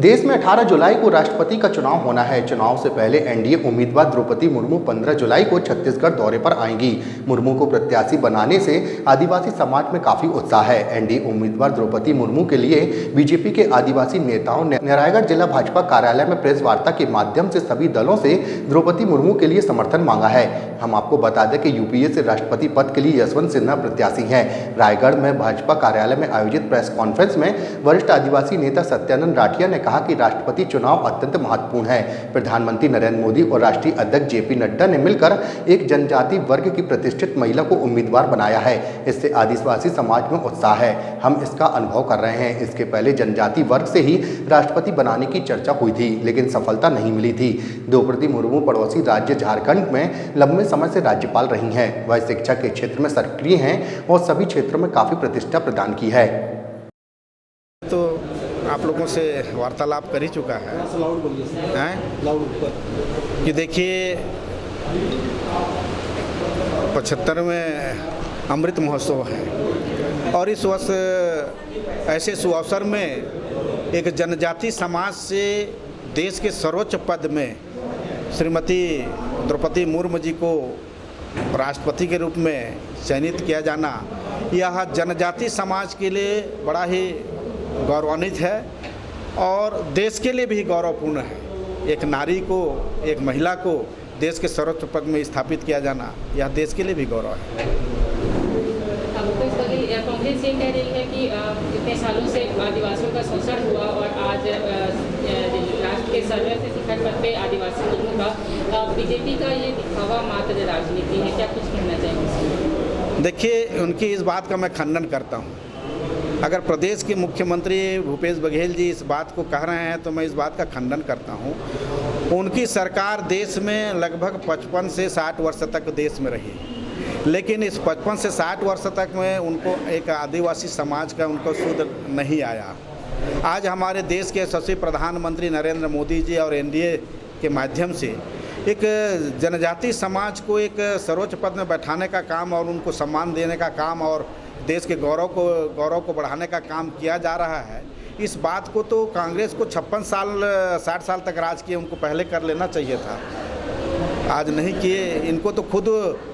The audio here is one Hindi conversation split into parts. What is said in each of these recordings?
देश में 18 जुलाई को राष्ट्रपति का चुनाव होना है। चुनाव से पहले एनडीए उम्मीदवार द्रौपदी मुर्मू 15 जुलाई को छत्तीसगढ़ दौरे पर आएंगी। मुर्मू को प्रत्याशी बनाने से आदिवासी समाज में काफी उत्साह है। एनडीए उम्मीदवार द्रौपदी मुर्मू के लिए बीजेपी के आदिवासी नेताओं ने रायगढ़ जिला भाजपा कार्यालय में प्रेस वार्ता के माध्यम से सभी दलों से द्रौपदी मुर्मू के लिए समर्थन मांगा है। हम आपको बता दें कि यूपीए से राष्ट्रपति पद के लिए यशवंत सिन्हा प्रत्याशी हैं। रायगढ़ में भाजपा कार्यालय में आयोजित प्रेस कॉन्फ्रेंस में वरिष्ठ आदिवासी नेता सत्यानंद राठिया ने कहा कि राष्ट्रपति चुनाव अत्यंत महत्वपूर्ण है। प्रधानमंत्री नरेंद्र मोदी और राष्ट्रीय अध्यक्ष जेपी नड्डा ने मिलकर एक जनजाति वर्ग की प्रतिष्ठित महिला को उम्मीदवार बनाया है। इससे आदिवासी समाज में उत्साह है। हम इसका अनुभव कर रहे हैं। इसके पहले जनजाति वर्ग से ही राष्ट्रपति बनाने की चर्चा हुई थी, लेकिन सफलता नहीं मिली थी। द्रौपदी मुर्मू पड़ोसी राज्य झारखंड में लंबे समय से राज्यपाल रही हैं। वह शिक्षा के क्षेत्र में सक्रिय हैं और सभी क्षेत्रों में काफी प्रतिष्ठा प्रदान की है। तो आप लोगों से वार्तालाप कर ही चुका है कि देखिए 75वें अमृत महोत्सव है और इस वर्ष ऐसे सुअवसर में एक जनजाति समाज से देश के सर्वोच्च पद में श्रीमती द्रौपदी मुर्मू जी को राष्ट्रपति के रूप में चयनित किया जाना यह जनजाति समाज के लिए बड़ा ही गौरवान्वित है और देश के लिए भी गौरवपूर्ण है। एक नारी को, एक महिला को देश के सर्वोच्च पद में स्थापित किया जाना यह देश के लिए भी गौरव है। कांग्रेस ये कह रही है कि इतने सालों से आदिवासियों का शोषण हुआ और आज राष्ट्र के सर्वोच्च शिखर पद पे आदिवासी लोगों का बीजेपी का ये दिखावा मात्र राजनीति है। क्या कुछ कहना चाहेंगे? देखिए, उनकी इस बात का मैं खंडन करता हूँ। अगर प्रदेश के मुख्यमंत्री भूपेश बघेल जी इस बात को कह रहे हैं तो मैं इस बात का खंडन करता हूँ। उनकी सरकार देश में लगभग 55 से 60 वर्ष तक देश में रही, लेकिन इस 55 से 60 वर्ष तक में उनको एक आदिवासी समाज का उनको सुध नहीं आया। आज हमारे देश के यशस्वी प्रधानमंत्री नरेंद्र मोदी जी और एनडीए के माध्यम से एक जनजाति समाज को एक सर्वोच्च पद में बैठाने का काम और उनको सम्मान देने का काम और देश के गौरव को बढ़ाने का काम किया जा रहा है। इस बात को तो कांग्रेस को 56 साल 60 साल तक राज किए उनको पहले कर लेना चाहिए था। आज नहीं किए, इनको तो खुद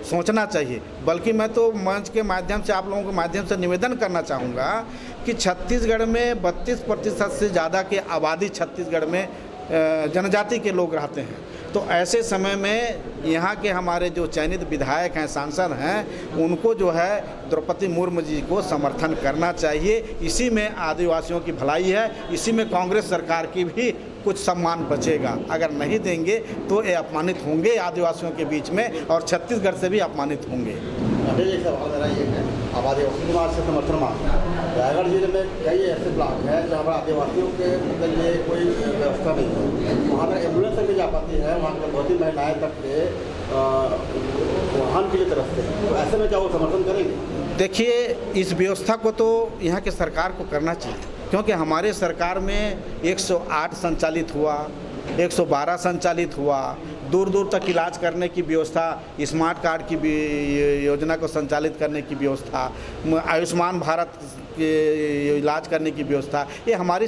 सोचना चाहिए। बल्कि मैं तो मंच के माध्यम से आप लोगों के माध्यम से निवेदन करना चाहूँगा कि छत्तीसगढ़ में 32% से ज़्यादा की आबादी छत्तीसगढ़ में जनजाति के लोग रहते हैं। तो ऐसे समय में यहाँ के हमारे जो चयनित विधायक हैं, सांसद हैं, उनको जो है द्रौपदी मुर्मू जी को समर्थन करना चाहिए। इसी में आदिवासियों की भलाई है, इसी में कांग्रेस सरकार की भी कुछ सम्मान बचेगा। अगर नहीं देंगे तो ये अपमानित होंगे आदिवासियों के बीच में और छत्तीसगढ़ से भी अपमानित होंगे। एक सवाल मेरा ये है, अब आदिवासी समाज से समर्थन मांगना, रायगढ़ जिले में कई ऐसे ब्लॉक हैं जहाँ पर आदिवासियों के मतलब ये कोई व्यवस्था नहीं है। वहाँ पर एम्बुलेंस तक नहीं जा पाती है, वहाँ पर बहुत ही महिलाएँ तक के वाहन के लिए तरफ से, तो ऐसे में क्या वो समर्थन करेंगे? देखिए, इस व्यवस्था को तो यहाँ के सरकार को करना चाहिए, क्योंकि हमारे सरकार में 108 संचालित हुआ, 112 संचालित हुआ, दूर दूर तक इलाज करने की व्यवस्था, स्मार्ट कार्ड की योजना को संचालित करने की व्यवस्था, आयुष्मान भारत के इलाज करने की व्यवस्था, ये हमारी